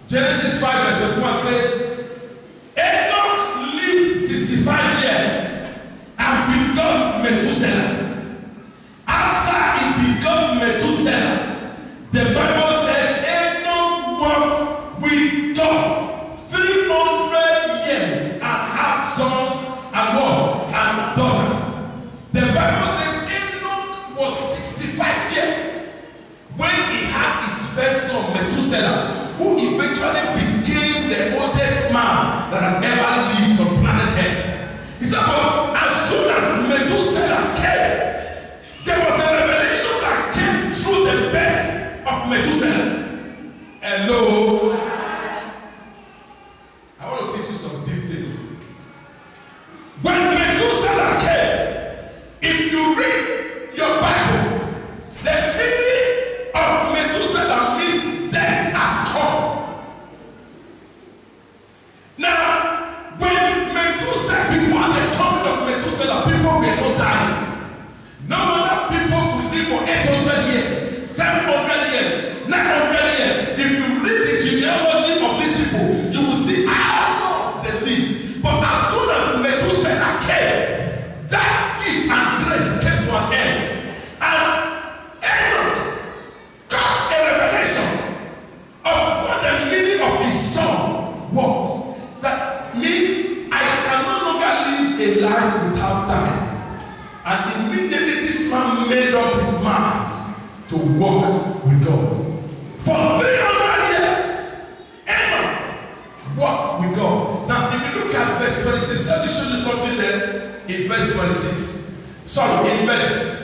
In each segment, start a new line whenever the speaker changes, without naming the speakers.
Genesis 5 verse 21 says, Enoch lived 65 years and begot Methuselah. After he begot Methuselah, the Bible says Enoch walked with God 300 years and had sons and what? And daughters. The Bible says Enoch was 65 years when he had his first son Methuselah, who eventually became the oldest man that has ever lived on planet Earth. He said, but as soon as Methuselah came, there was a revelation that came through the birth of Methuselah. Hello? I want to teach you some deep things. When Methuselah came, if you read your Bible, the meaning of Methuselah means death has come. Now, when Methuselah, before the coming of Methuselah, people were not dying. No wonder people could live for 800 years, 700 years, 900 years. If you read the genealogy of these people, you will see how long they lived. But as soon as Methuselah came, that gift and grace came to an end. And Enoch got a revelation of what the meaning of his song was. That means I can no longer live a life without dying. And immediately this man made up his mind to walk with God. For 300 years, Enoch walked with God. Now, if you look at verse 26, let me show you something there in verse 26. Sorry, in verse.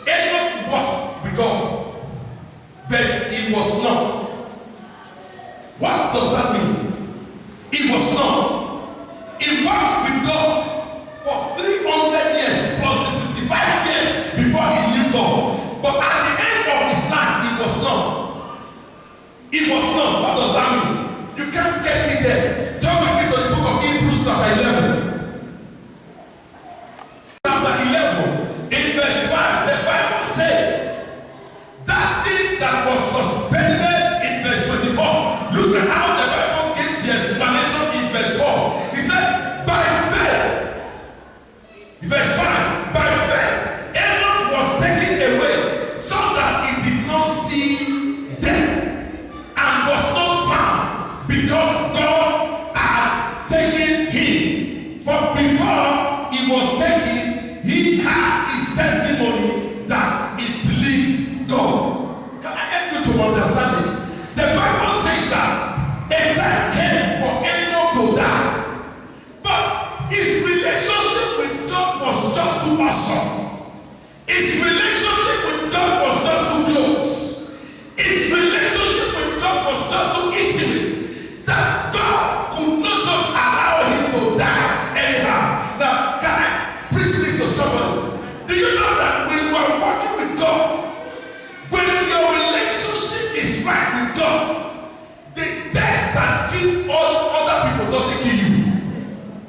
Enoch walked with God, but he was not. What does that mean? He was not. He walked with God for 300 years plus 65 years before he knew God. But at the end of his life, he was not. He was not. What does that mean? You can't get it there. Turn with me to the book of Hebrews chapter 11. Chapter 11, in verse 5, the Bible says, that thing that was suspended in verse 24. Look at how the Bible gave the explanation in verse 4. He said, by faith, verse 5, by faith, Enoch was taken away so that he did not see death and was not found because God had taken him. For before he was taken, he had his testimony that it pleased God. Can I help you to understand this? The Bible says that a time came for Enoch to die, but his relationship with God was just too awesome. His relationship with God was just too close. His relationship with God was just too intimate that God could not just allow him to die anyhow. Now, can I preach this to somebody? Do you know that when you are walking with God, when your relationship is right with God, the death that kills all other people doesn't kill you.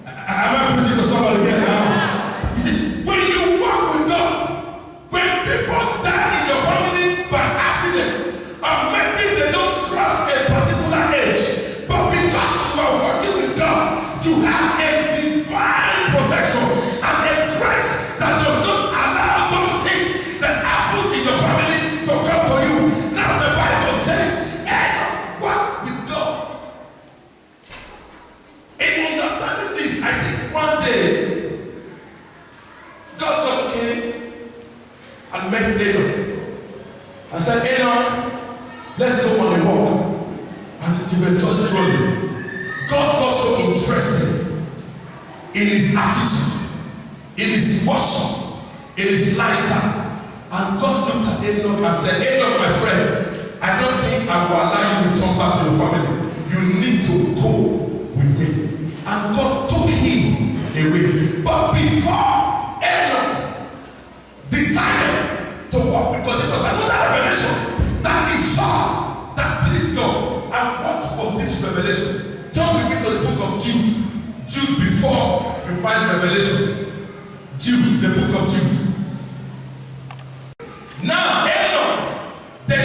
Am I preaching to somebody here now? You see, when you walk with God, when people die in your family by accident, or maybe they don't cross a particular age, but because you are working with God, you have a divine protection and a grace that does not allow those things that happens in your family to come to you. Now the Bible says, Enoch walked with God. In understanding this, I think one day God just came and met Enoch and said, Enoch, let's go on a walk. And they were just strolling. God got so interested in his attitude, in his worship, in his lifestyle. And God looked at Enoch and said, Enoch, my friend, I don't think I will allow you to return back to your family. You need to go with me. And God took him away. But before Enoch decided to walk with God, there was another revelation that he saw that pleased God. And what was this revelation? Turn with me to the book of Jude. Jude, before you find Revelation. Jude, the book of Jude. Now, Enoch, the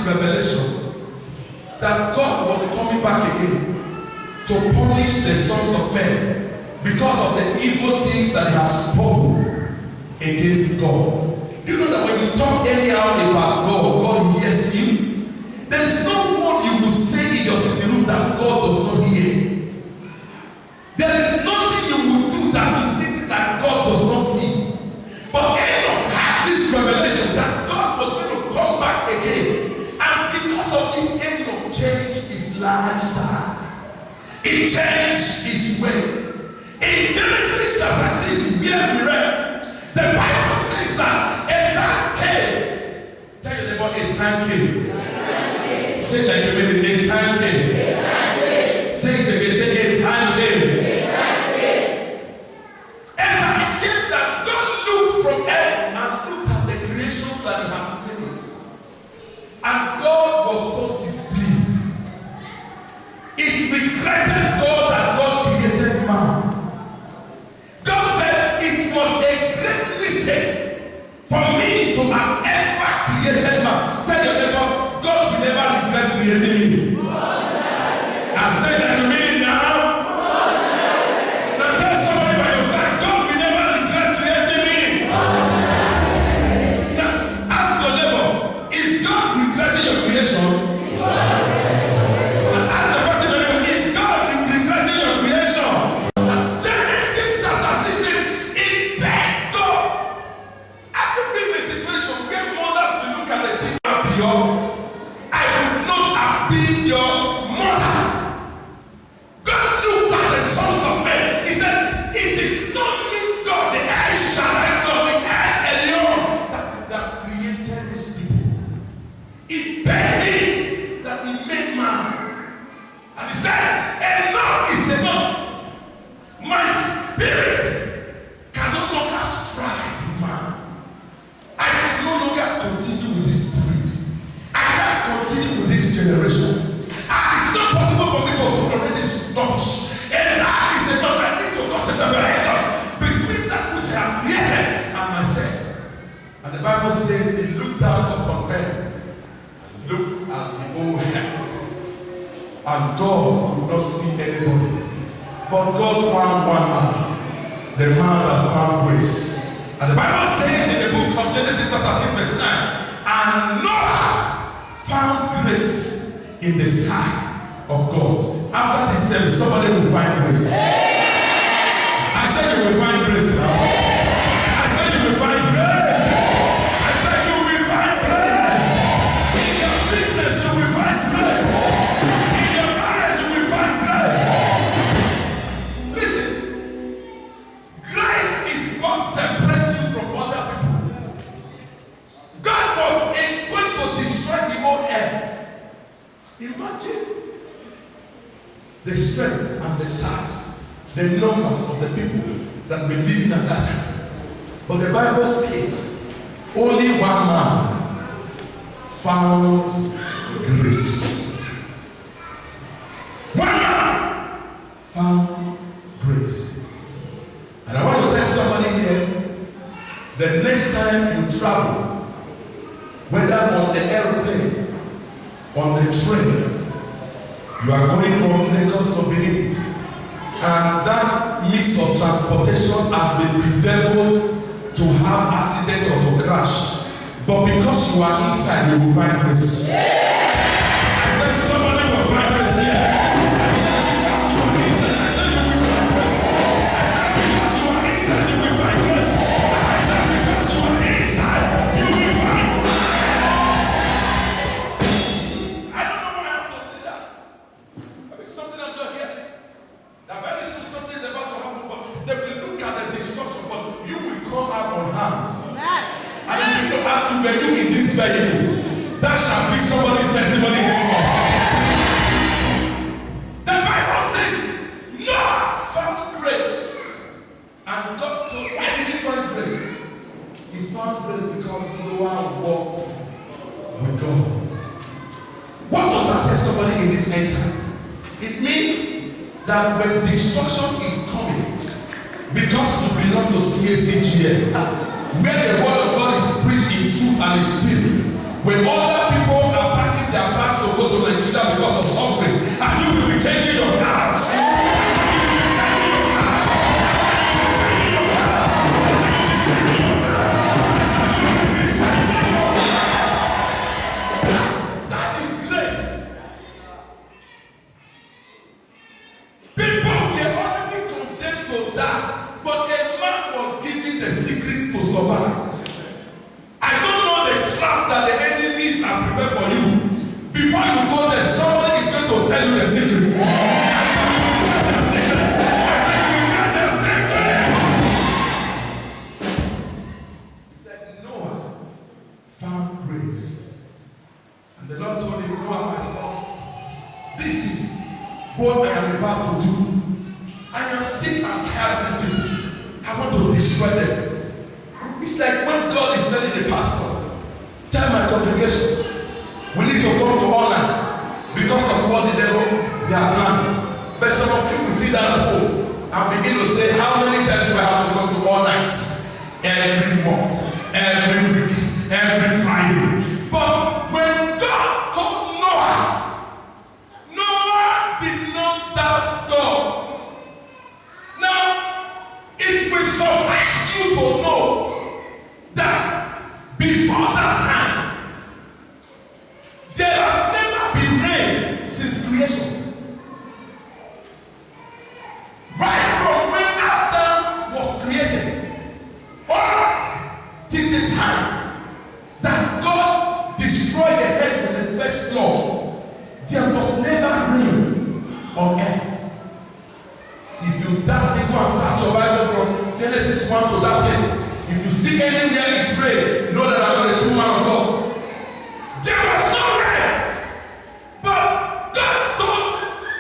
revelation that God was coming back again to punish the sons of men because of the evil things that they have spoken against God. Do you know that when you talk anyhow about God, God hears you? There is no word you will say in your sitting room that God does not hear. There is nothing you will do that you think that God does not see. But Enoch had this revelation that God was going to come back again. And because of this, Enoch changed his lifestyle. He changed his way. In Genesis chapter 6, where we read, the Bible says that a time came. Tell your neighbor, a time came. Say like a minute, a time came. Say it again, say a time came. A time came that God looked from heaven and looked at the creations that he has made. And God was so displeased. It regretted God that God created man. God said it was a great mistake for me to have ever created man. Tell your neighbor, God will never regret creating you. I said that to me now. Now tell somebody by your side, God will never regret creating me. Now ask your neighbor, is God regretting your creation? And God could not see anybody. But God found one man, the man that found grace. And the Bible says in the book of Genesis chapter 6 verse 9, and Noah found grace in the sight of God. After this service, somebody will find grace. I said you will find grace now. I said you will find grace. I said you will find grace. In your business you will find grace. In your marriage you will find grace. Listen, grace is what separates you from other people. God was going to destroy the whole earth. Imagine the strength and the size, the numbers of the people that were living at that time. But the Bible says only one man found grace. One man found grace. And I want to tell somebody here, the next time you travel, whether on the airplane, on the train, you are going from Lagos to Benin, and that means of transportation has been bedeviled to have accident or to crash. But because you are inside, you will find grace. I said somebody will find grace here. I said because you are inside, I said you will find grace. I said because you are inside, you will find grace. I said because you are inside, you will find grace. I don't know why I have to say that. Maybe something I'm not hearing. Now very soon something is about to happen, but they will look at the destruction, but you will come out unharmed. And then people ask you, were you in this vehicle? That shall be somebody's testimony next month. The Bible says Noah found grace. And God told, why did he find grace? He found grace because Noah walked with God. What does that tell somebody in this end time? It means that when destruction is coming, because you belong to CACGM, where the word of God is preached in truth and in spirit, when other people are backing what I am about to do. I am sick and tired of these people. I want to destroy them. It's like when God is telling the pastor, tell my congregation, we need to come to all night because of what the devil they are planning. But some of you will sit down at home and begin to say, how many times do I have to come to all nights? Every month, every week, every Friday. But when God told Noah, Noah did not doubt God. Now, it will suffice you to know that before that time, there has never been rain since creation. Right from when Adam was created, or till the time that God destroyed the earth with the first flood, there was never rain on earth. If you doubt me, go and search your Bible from Genesis 1 to that place. If you see anywhere it rain, know that I'm not a true man of God. There was no rain, but God told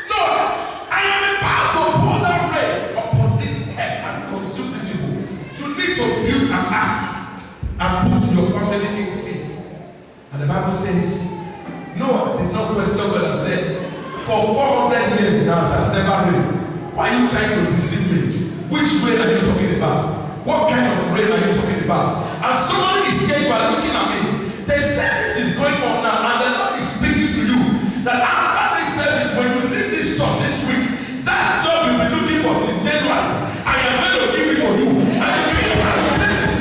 Noah, I am about to pour down rain upon this earth and consume these people. You need to build an ark and put your family into it. And the Bible says, Noah did not question God and said, for 400 years now, it has never rained. Why are you trying to deceive me? Which rain are you talking about? What kind of rain are you talking about? And somebody is here, you are looking at me. The service is going on now, and the Lord is speaking to you that after this service, when you leave this job this week, that job you've been looking for since January, I am going to give it to you. And you begin to ask me, listen,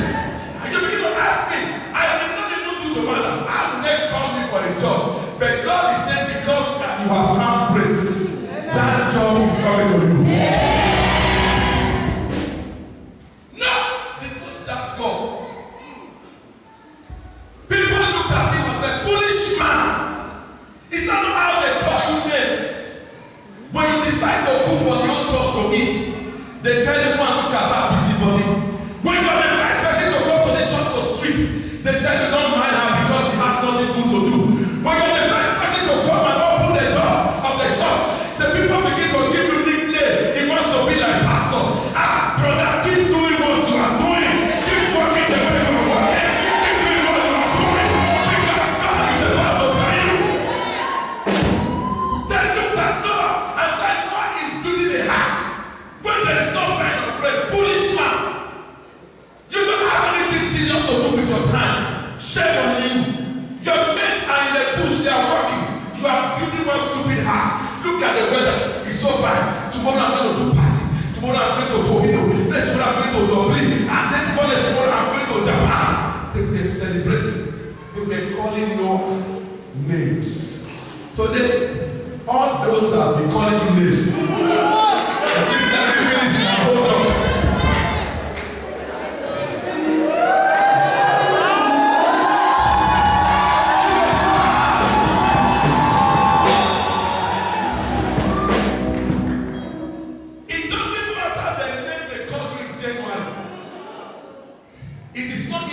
and you begin to ask me, I did not even do the matter. How did they call me for a job? But God is saying, because you have found grace, that job is coming to you. No, they don't doubt God. People looked at him and said, foolish man. Is that not how they call you names? When you decide to cook for the old church to eat, they tell you, go and look at her busybody. When you are the first person to go to the church to sweep, they tell you, don't mind her because she has nothing good to do. When you are the first person to come and open the door of the church, the people begin to give you nickname. He wants to be like pastor. Ah, brother, keep doing what you are doing. Keep working the way you are working. Keep doing what you are doing. Because God is about to buy you. They looked at Noah and said, Noah is building a ark when there is no sign of rain. Foolish man. You don't have anything serious to do with your time. Shame on you. Your mates are in the bush, they are working. You are building one stupid ark. Look at the weather, it's so fine. Tomorrow I'm going to do party. Tomorrow I'm going to Tohino. Next tomorrow I'm going to Dublin. And then for next tomorrow I'm going to Japan. They were celebrating. They were calling no names. So then, all those that be calling you names.